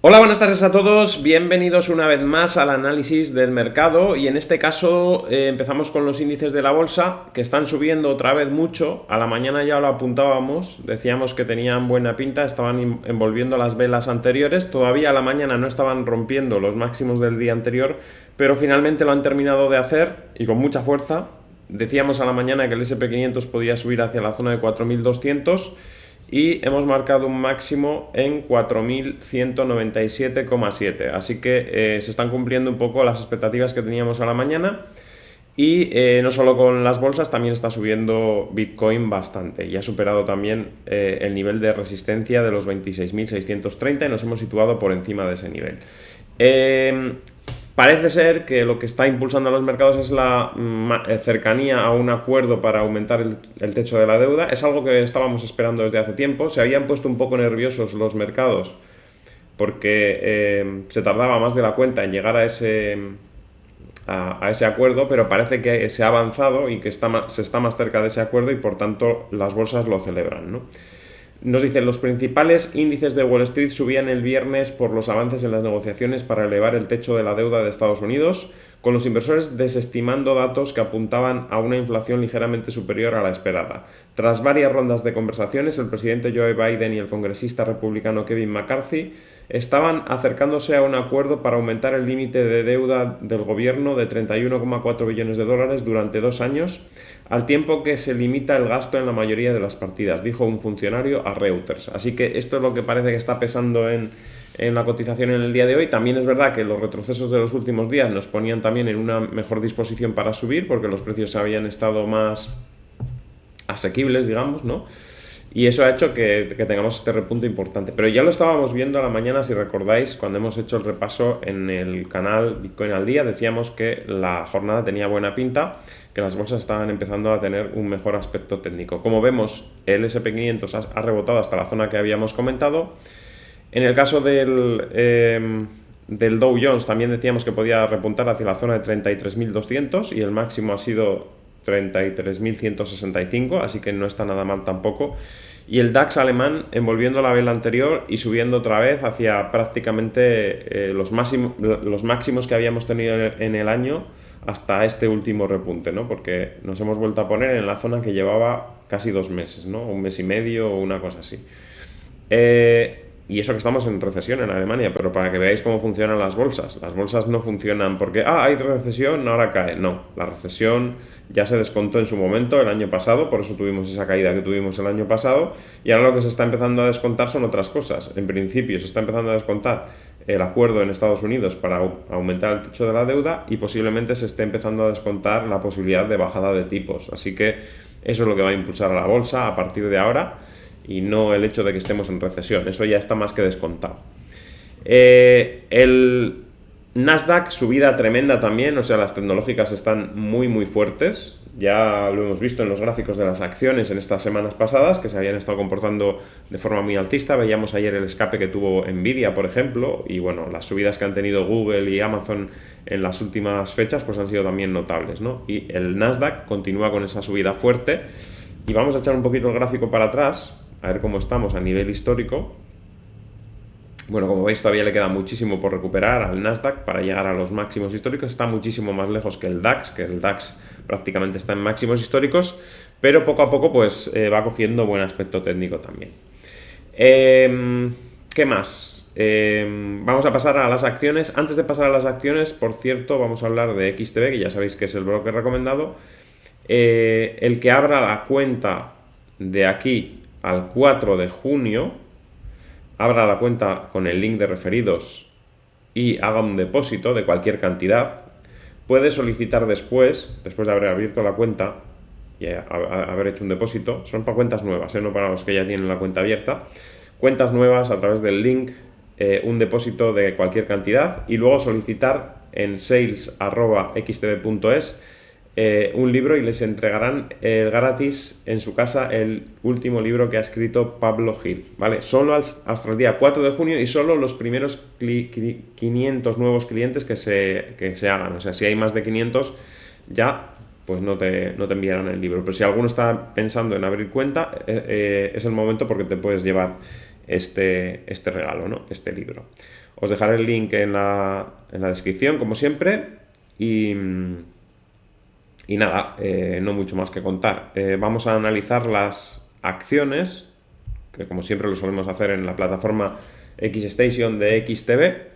Hola, buenas tardes a todos, bienvenidos una vez más al análisis del mercado y en este caso empezamos con los índices de la bolsa que están subiendo otra vez mucho. A la mañana ya lo apuntábamos, decíamos que tenían buena pinta, estaban envolviendo las velas anteriores, todavía a la mañana no estaban rompiendo los máximos del día anterior, pero finalmente lo han terminado de hacer y con mucha fuerza. Decíamos a la mañana que el S&P 500 podía subir hacia la zona de 4.200 y hemos marcado un máximo en 4.197,7. Así que se están cumpliendo un poco las expectativas que teníamos a la mañana. Y no solo con las bolsas, también está subiendo Bitcoin bastante y ha superado también el nivel de resistencia de los 26.630 y nos hemos situado por encima de ese nivel. Parece ser que lo que está impulsando a los mercados es la cercanía a un acuerdo para aumentar el techo de la deuda. Es algo que estábamos esperando desde hace tiempo. Se habían puesto un poco nerviosos los mercados porque se tardaba más de la cuenta en llegar a ese acuerdo, pero parece que se ha avanzado y que se está más cerca de ese acuerdo y por tanto las bolsas lo celebran, ¿no? Nos dicen, los principales índices de Wall Street subían el viernes por los avances en las negociaciones para elevar el techo de la deuda de Estados Unidos, con los inversores desestimando datos que apuntaban a una inflación ligeramente superior a la esperada. Tras varias rondas de conversaciones, el presidente Joe Biden y el congresista republicano Kevin McCarthy estaban acercándose a un acuerdo para aumentar el límite de deuda del gobierno de 31,4 billones de dólares durante 2 años, al tiempo que se limita el gasto en la mayoría de las partidas, dijo un funcionario a Reuters. Así que esto es lo que parece que está pesando en la cotización en el día de hoy. También es verdad que los retrocesos de los últimos días nos ponían también en una mejor disposición para subir, porque los precios habían estado más asequibles, digamos, ¿no? Y eso ha hecho que tengamos este repunte importante. Pero ya lo estábamos viendo a la mañana, si recordáis, cuando hemos hecho el repaso en el canal Bitcoin al día, decíamos que la jornada tenía buena pinta, que las bolsas estaban empezando a tener un mejor aspecto técnico. Como vemos, el S&P 500 ha rebotado hasta la zona que habíamos comentado. En el caso del Dow Jones también decíamos que podía repuntar hacia la zona de 33.200 y el máximo ha sido 33.165, así que no está nada mal tampoco. Y el DAX alemán envolviendo la vela anterior y subiendo otra vez hacia prácticamente los máximos que habíamos tenido en el año hasta este último repunte, ¿no? Porque nos hemos vuelto a poner en la zona que llevaba casi 2 meses, ¿no? Un mes y medio o una cosa así. Y eso que estamos en recesión en Alemania, pero para que veáis cómo funcionan las bolsas no funcionan porque, hay recesión, ahora cae. No, la recesión ya se descontó en su momento el año pasado, por eso tuvimos esa caída que tuvimos el año pasado, y ahora lo que se está empezando a descontar son otras cosas. En principio se está empezando a descontar el acuerdo en Estados Unidos para aumentar el techo de la deuda y posiblemente se esté empezando a descontar la posibilidad de bajada de tipos. Así que eso es lo que va a impulsar a la bolsa a partir de ahora, y no el hecho de que estemos en recesión. Eso ya está más que descontado. El Nasdaq, subida tremenda también, o sea, las tecnológicas están muy muy fuertes. Ya lo hemos visto en los gráficos de las acciones en estas semanas pasadas, que se habían estado comportando de forma muy altista. Veíamos ayer el escape que tuvo Nvidia, por ejemplo, y bueno, las subidas que han tenido Google y Amazon en las últimas fechas pues han sido también notables, ¿no? Y el Nasdaq continúa con esa subida fuerte. Y vamos a echar un poquito el gráfico para atrás, a ver cómo estamos a nivel histórico. Bueno, como veis todavía le queda muchísimo por recuperar al Nasdaq para llegar a los máximos históricos. Está muchísimo más lejos que el DAX, que el DAX prácticamente está en máximos históricos, pero poco a poco pues va cogiendo buen aspecto técnico también. ¿Qué más? Vamos a pasar a las acciones. Antes de pasar a las acciones, por cierto, vamos a hablar de XTB, que ya sabéis que es el broker recomendado. El que abra la cuenta de aquí al 4 de junio, abra la cuenta con el link de referidos y haga un depósito de cualquier cantidad, puede solicitar después de haber abierto la cuenta y haber hecho un depósito, son para cuentas nuevas, no para los que ya tienen la cuenta abierta, cuentas nuevas a través del link, un depósito de cualquier cantidad y luego solicitar en sales@xtb.es un libro y les entregarán gratis en su casa el último libro que ha escrito Pablo Gil, ¿vale? Solo hasta el día 4 de junio y solo los primeros 500 nuevos clientes que se hagan. O sea, si hay más de 500 ya pues no te enviarán el libro. Pero si alguno está pensando en abrir cuenta, es el momento porque te puedes llevar este regalo, ¿no? Este libro. Os dejaré el link en la descripción, como siempre, y nada, no mucho más que contar. Vamos a analizar las acciones, que como siempre lo solemos hacer en la plataforma XStation de XTB.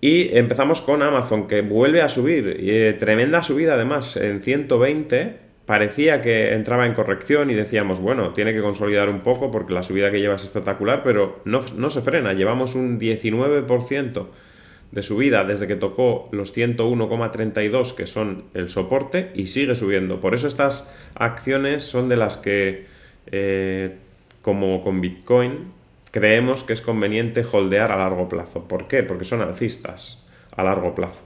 Y empezamos con Amazon, que vuelve a subir, tremenda subida además, en 120, parecía que entraba en corrección y decíamos, bueno, tiene que consolidar un poco porque la subida que lleva es espectacular, pero no se frena, llevamos un 19% de subida desde que tocó los 101,32, que son el soporte, y sigue subiendo. Por eso estas acciones son de las que, como con Bitcoin, creemos que es conveniente holdear a largo plazo. ¿Por qué? Porque son alcistas a largo plazo.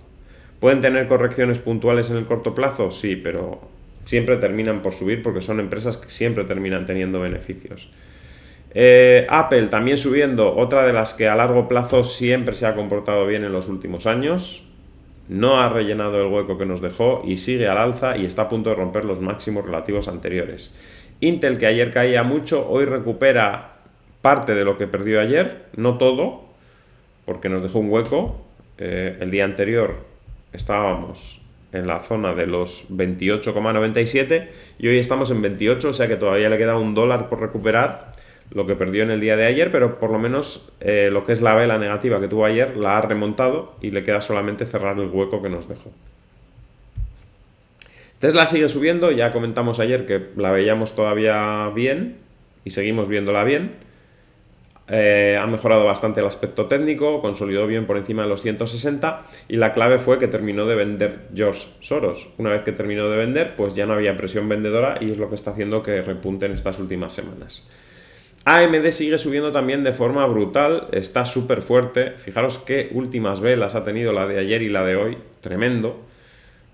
¿Pueden tener correcciones puntuales en el corto plazo? Sí, pero siempre terminan por subir porque son empresas que siempre terminan teniendo beneficios. Apple también subiendo, otra de las que a largo plazo siempre se ha comportado bien en los últimos años. No ha rellenado el hueco que nos dejó y sigue al alza y está a punto de romper los máximos relativos anteriores. Intel, que ayer caía mucho, hoy recupera parte de lo que perdió ayer, no todo, porque nos dejó un hueco. El día anterior estábamos en la zona de los 28,97 y hoy estamos en 28, o sea que todavía le queda $1 por recuperar lo que perdió en el día de ayer, pero por lo menos lo que es la vela negativa que tuvo ayer la ha remontado y le queda solamente cerrar el hueco que nos dejó. Tesla sigue subiendo, ya comentamos ayer que la veíamos todavía bien y seguimos viéndola bien. Ha mejorado bastante el aspecto técnico, consolidó bien por encima de los 160 y la clave fue que terminó de vender George Soros. Una vez que terminó de vender, pues ya no había presión vendedora y es lo que está haciendo que repunte en estas últimas semanas. AMD sigue subiendo también de forma brutal, está súper fuerte. Fijaros qué últimas velas ha tenido la de ayer y la de hoy, tremendo.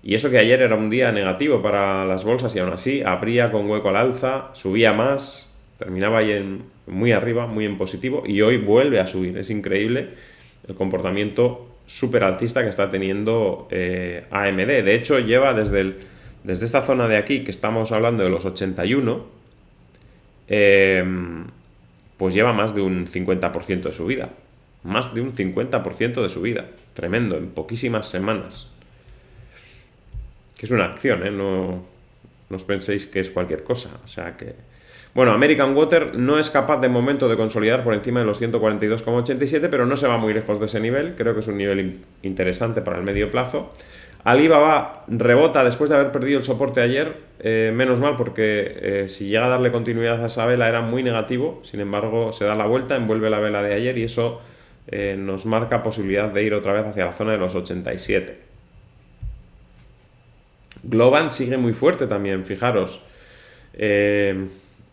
Y eso que ayer era un día negativo para las bolsas y aún así abría con hueco al alza, subía más, terminaba ahí muy arriba, muy en positivo y hoy vuelve a subir. Es increíble el comportamiento súper alcista que está teniendo AMD. De hecho, lleva desde esta zona de aquí, que estamos hablando de los 81, pues lleva más de un 50% de subida. Más de un 50% de subida. Tremendo, en poquísimas semanas. Que es una acción, no os penséis que es cualquier cosa. O sea que... Bueno, American Water no es capaz de momento de consolidar por encima de los 142,87, pero no se va muy lejos de ese nivel. Creo que es un nivel interesante para el medio plazo. Alibaba rebota después de haber perdido el soporte ayer, menos mal porque si llega a darle continuidad a esa vela era muy negativo, sin embargo se da la vuelta, envuelve la vela de ayer y eso nos marca posibilidad de ir otra vez hacia la zona de los 87. Globant sigue muy fuerte también, fijaros.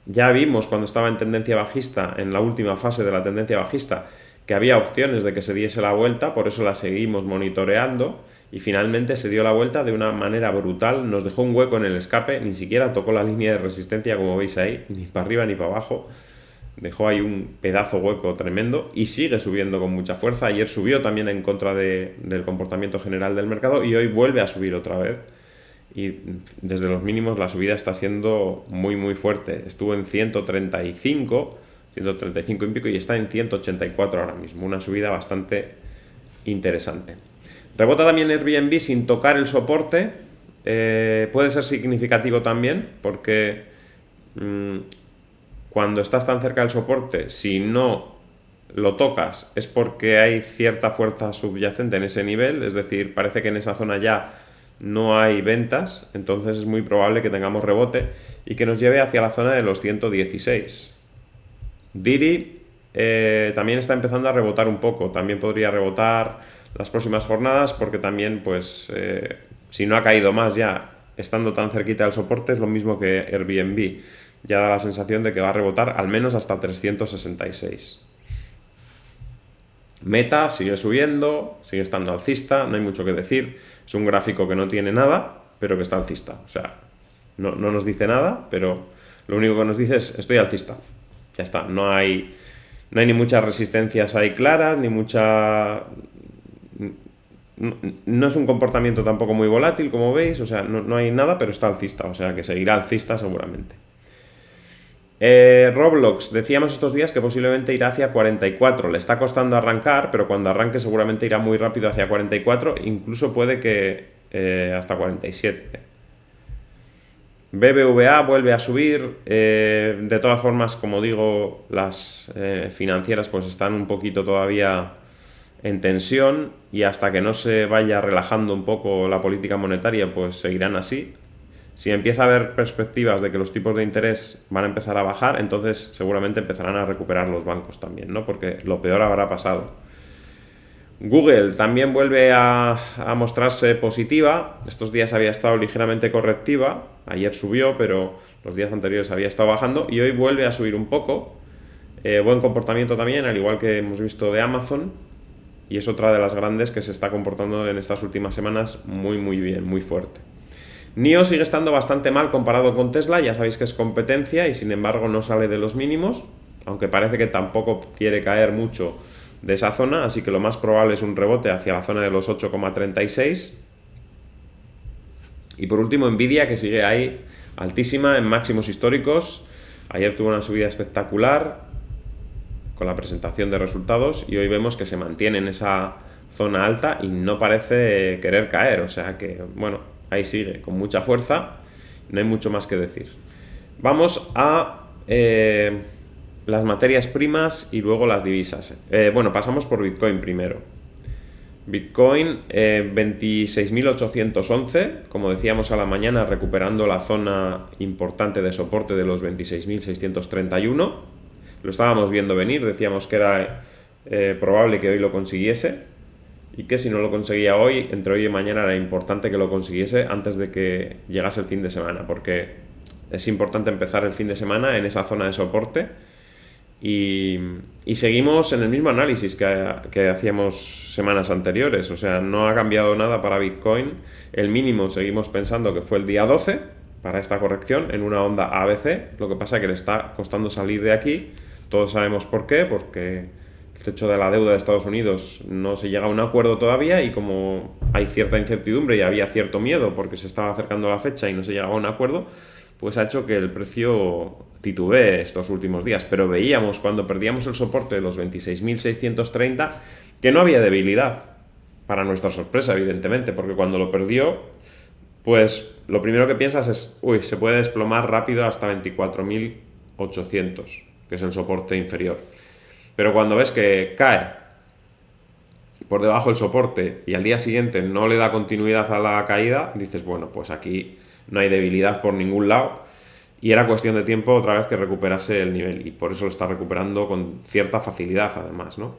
Ya vimos cuando estaba en tendencia bajista, en la última fase de la tendencia bajista, que había opciones de que se diese la vuelta, por eso la seguimos monitoreando y finalmente se dio la vuelta de una manera brutal, nos dejó un hueco en el escape, ni siquiera tocó la línea de resistencia como veis ahí, ni para arriba ni para abajo, dejó ahí un pedazo hueco tremendo y sigue subiendo con mucha fuerza. Ayer subió también en contra del comportamiento general del mercado y hoy vuelve a subir otra vez. Y desde los mínimos la subida está siendo muy muy fuerte. Estuvo en 135 y pico y está en 184 ahora mismo. Una subida bastante interesante. Rebota también Airbnb sin tocar el soporte. Puede ser significativo también porque cuando estás tan cerca del soporte, si no lo tocas es porque hay cierta fuerza subyacente en ese nivel. Es decir, parece que en esa zona ya no hay ventas, entonces es muy probable que tengamos rebote y que nos lleve hacia la zona de los 116. Didi también está empezando a rebotar un poco, también podría rebotar las próximas jornadas porque también pues si no ha caído más ya estando tan cerquita del soporte es lo mismo que Airbnb, ya da la sensación de que va a rebotar al menos hasta 366. Meta sigue subiendo, sigue estando alcista, no hay mucho que decir. Es un gráfico que no tiene nada, pero que está alcista. O sea, no nos dice nada, pero lo único que nos dice es estoy alcista. Ya está, no hay ni muchas resistencias ahí claras, ni mucha... No es un comportamiento tampoco muy volátil, como veis, o sea, no hay nada, pero está alcista, o sea que seguirá alcista seguramente. Roblox, decíamos estos días que posiblemente irá hacia 44. Le está costando arrancar, pero cuando arranque seguramente irá muy rápido hacia 44. Incluso puede que hasta 47. BBVA vuelve a subir. De todas formas, como digo, las financieras pues están un poquito todavía en tensión y hasta que no se vaya relajando un poco la política monetaria, pues seguirán así. Si empieza a haber perspectivas de que los tipos de interés van a empezar a bajar, entonces seguramente empezarán a recuperar los bancos también, ¿no? Porque lo peor habrá pasado. Google también vuelve a mostrarse positiva. Estos días había estado ligeramente correctiva. Ayer subió, pero los días anteriores había estado bajando. Y hoy vuelve a subir un poco. Buen comportamiento también, al igual que hemos visto de Amazon. Y es otra de las grandes que se está comportando en estas últimas semanas muy bien, muy fuerte. NIO sigue estando bastante mal comparado con Tesla. Ya sabéis que es competencia y sin embargo no sale de los mínimos. Aunque parece que tampoco quiere caer mucho de esa zona, así que lo más probable es un rebote hacia la zona de los 8,36. Y por último Nvidia, que sigue ahí altísima en máximos históricos. Ayer tuvo una subida espectacular con la presentación de resultados y hoy vemos que se mantiene en esa zona alta y no parece querer caer, o sea que bueno, ahí sigue con mucha fuerza, no hay mucho más que decir. Vamos a las materias primas y luego las divisas. Bueno, pasamos por Bitcoin primero. Bitcoin 26.811, como decíamos a la mañana, recuperando la zona importante de soporte de los 26.631. Lo estábamos viendo venir, decíamos que era probable que hoy lo consiguiese y que si no lo conseguía hoy, entre hoy y mañana era importante que lo consiguiese antes de que llegase el fin de semana, porque es importante empezar el fin de semana en esa zona de soporte. Y seguimos en el mismo análisis que hacíamos semanas anteriores, o sea, no ha cambiado nada para Bitcoin. El mínimo seguimos pensando que fue el día 12 para esta corrección en una onda ABC, lo que pasa es que le está costando salir de aquí. Todos sabemos por qué, porque el techo de la deuda de Estados Unidos no se llega a un acuerdo todavía y como hay cierta incertidumbre y había cierto miedo porque se estaba acercando la fecha y no se llegaba a un acuerdo, pues ha hecho que el precio titubee estos últimos días. Pero veíamos cuando perdíamos el soporte de los 26.630 que no había debilidad, para nuestra sorpresa, evidentemente, porque cuando lo perdió, pues lo primero que piensas es, uy, se puede desplomar rápido hasta 24.800, que es el soporte inferior. Pero cuando ves que cae por debajo del soporte y al día siguiente no le da continuidad a la caída, dices, bueno, pues aquí no hay debilidad por ningún lado y era cuestión de tiempo otra vez que recuperase el nivel y por eso lo está recuperando con cierta facilidad además, ¿no?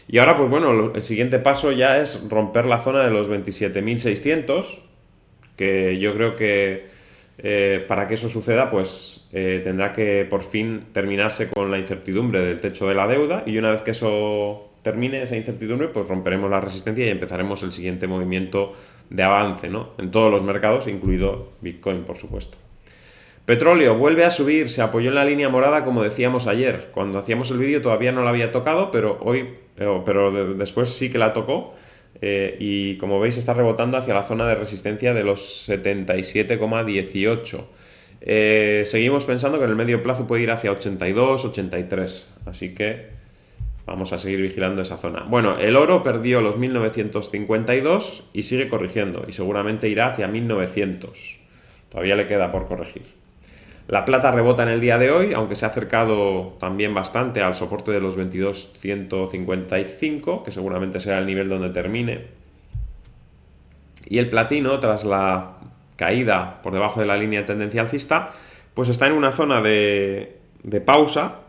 Y ahora pues bueno, el siguiente paso ya es romper la zona de los 27.600, que yo creo que para que eso suceda pues tendrá que por fin terminarse con la incertidumbre del techo de la deuda y una vez que eso termine esa incertidumbre, pues romperemos la resistencia y empezaremos el siguiente movimiento de avance, ¿no? En todos los mercados, incluido Bitcoin, por supuesto. Petróleo vuelve a subir, se apoyó en la línea morada como decíamos ayer. Cuando hacíamos el vídeo todavía no la había tocado, pero después sí que la tocó. Y como veis está rebotando hacia la zona de resistencia de los 77,18. Seguimos pensando que en el medio plazo puede ir hacia 82, 83. Así que vamos a seguir vigilando esa zona. Bueno, el oro perdió los 1952 y sigue corrigiendo y seguramente irá hacia 1900. Todavía le queda por corregir. La plata rebota en el día de hoy, aunque se ha acercado también bastante al soporte de los 22.155, que seguramente será el nivel donde termine. Y el platino, tras la caída por debajo de la línea de tendencia alcista, pues está en una zona de pausa,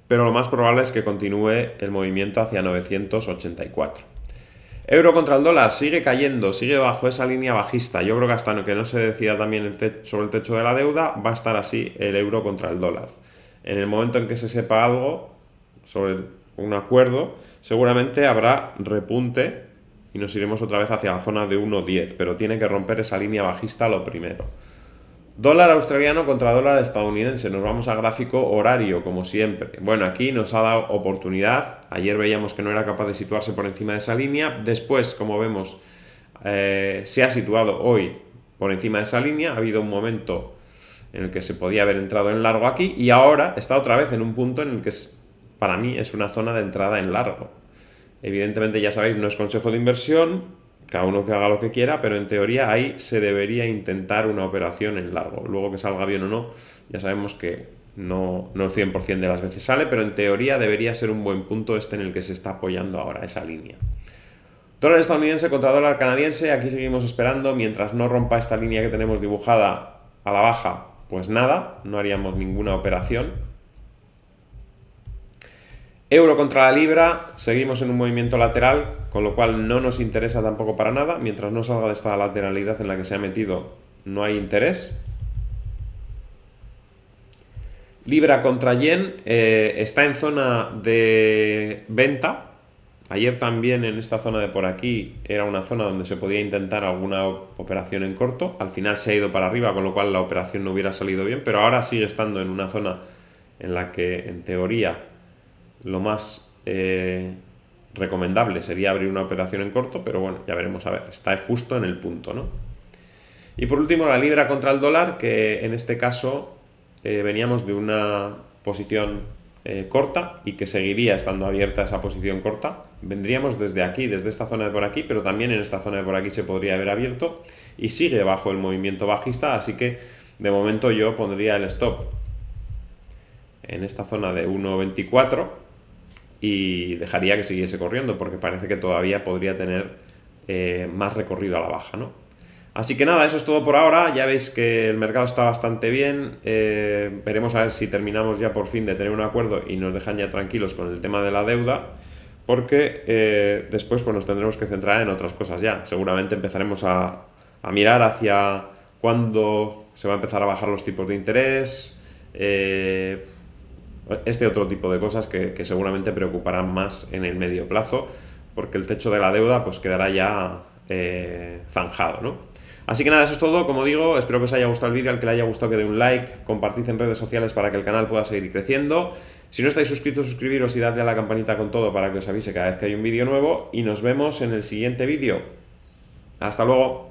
pero lo más probable es que continúe el movimiento hacia 984. Euro contra el dólar sigue cayendo, sigue bajo esa línea bajista. Yo creo que hasta que no se decida también sobre el techo de la deuda, va a estar así el euro contra el dólar. En el momento en que se sepa algo sobre un acuerdo, seguramente habrá repunte y nos iremos otra vez hacia la zona de 1.10, pero tiene que romper esa línea bajista lo primero. Dólar australiano contra dólar estadounidense. Nos vamos a gráfico horario, como siempre. Bueno, aquí nos ha dado oportunidad. Ayer veíamos que no era capaz de situarse por encima de esa línea. Después, como vemos, se ha situado hoy por encima de esa línea. Ha habido un momento en el que se podía haber entrado en largo aquí, y ahora está otra vez en un punto en el que para mí es una zona de entrada en largo. Evidentemente, ya sabéis, no es consejo de inversión, cada uno que haga lo que quiera, pero en teoría ahí se debería intentar una operación en largo. Luego que salga bien o no, ya sabemos que no el 100% de las veces sale, pero en teoría debería ser un buen punto este en el que se está apoyando ahora esa línea. Dólar estadounidense contra dólar canadiense, aquí seguimos esperando, mientras no rompa esta línea que tenemos dibujada a la baja, pues nada, no haríamos ninguna operación. Euro contra la libra, seguimos en un movimiento lateral, con lo cual no nos interesa tampoco para nada. Mientras no salga de esta lateralidad en la que se ha metido, no hay interés. Libra contra yen, está en zona de venta. Ayer también en esta zona de por aquí era una zona donde se podía intentar alguna operación en corto. Al final se ha ido para arriba, con lo cual la operación no hubiera salido bien, pero ahora sigue estando en una zona en la que en teoría lo más recomendable sería abrir una operación en corto, pero bueno, ya veremos, a ver, está justo en el punto, ¿no? Y por último, la libra contra el dólar, que en este caso veníamos de una posición corta y que seguiría estando abierta esa posición corta. Vendríamos desde aquí, desde esta zona de por aquí, pero también en esta zona de por aquí se podría haber abierto y sigue bajo el movimiento bajista, así que de momento yo pondría el stop en esta zona de 1.24 y dejaría que siguiese corriendo porque parece que todavía podría tener más recorrido a la baja, ¿no? Así que nada, eso es todo por ahora. Ya veis que el mercado está bastante bien. Veremos a ver si terminamos ya por fin de tener un acuerdo y nos dejan ya tranquilos con el tema de la deuda, porque después pues, nos tendremos que centrar en otras cosas ya. Seguramente empezaremos a mirar hacia cuándo se va a empezar a bajar los tipos de interés, este otro tipo de cosas que seguramente preocuparán más en el medio plazo, porque el techo de la deuda pues quedará ya zanjado, ¿no? Así que nada, eso es todo. Como digo, espero que os haya gustado el vídeo. Al que le haya gustado, que dé un like, compartid en redes sociales para que el canal pueda seguir creciendo. Si no estáis suscritos, suscribiros y dadle a la campanita con todo para que os avise cada vez que hay un vídeo nuevo. Y nos vemos en el siguiente vídeo. Hasta luego.